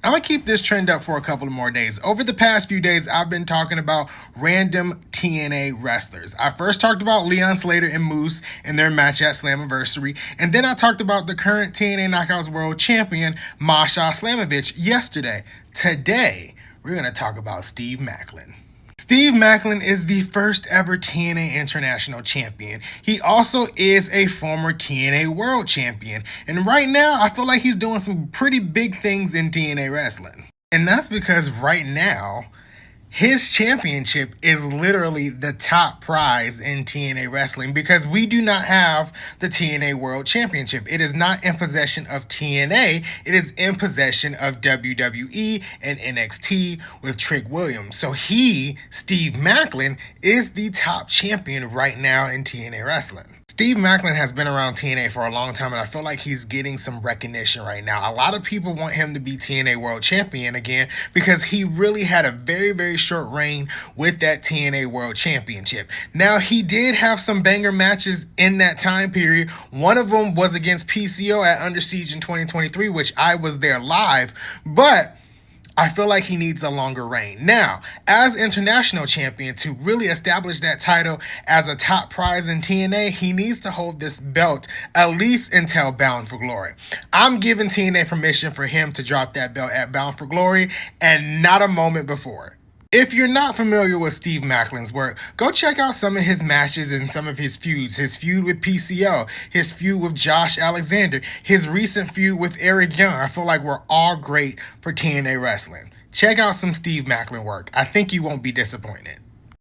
I'm going to keep this trend up for a couple of more days. Over the past few days, I've been talking about random TNA wrestlers. I first talked about Leon Slater and Moose and their match at Slammiversary, and then I talked about the current TNA Knockouts World Champion, Masha Slamovich, yesterday. Today, we're going to talk about Steve Maclin. Steve Maclin is the first ever TNA International Champion. He also is a former TNA World Champion. And right now, I feel like he's doing some pretty big things in TNA wrestling. And that's because right now, his championship is literally the top prize in TNA wrestling because we do not have the TNA World Championship. It is not in possession of TNA. It is in possession of WWE and NXT with Trick Williams. So Steve Maclin, is the top champion right now in TNA wrestling. Steve Maclin has been around TNA for a long time, and I feel like he's getting some recognition right now. A lot of people want him to be TNA World Champion again because he really had a very, very short reign with that TNA World Championship. Now, he did have some banger matches in that time period. One of them was against PCO at Under Siege in 2023, which I was there live, but I feel like he needs a longer reign. Now, as international champion, to really establish that title as a top prize in TNA, he needs to hold this belt at least until Bound for Glory. I'm giving TNA permission for him to drop that belt at Bound for Glory and not a moment before. If you're not familiar with Steve Maclin's work, go check out some of his matches and some of his feuds. His feud with PCO, his feud with Josh Alexander, his recent feud with Eric Young. I feel like we're all great for TNA wrestling. Check out some Steve Maclin work. I think you won't be disappointed.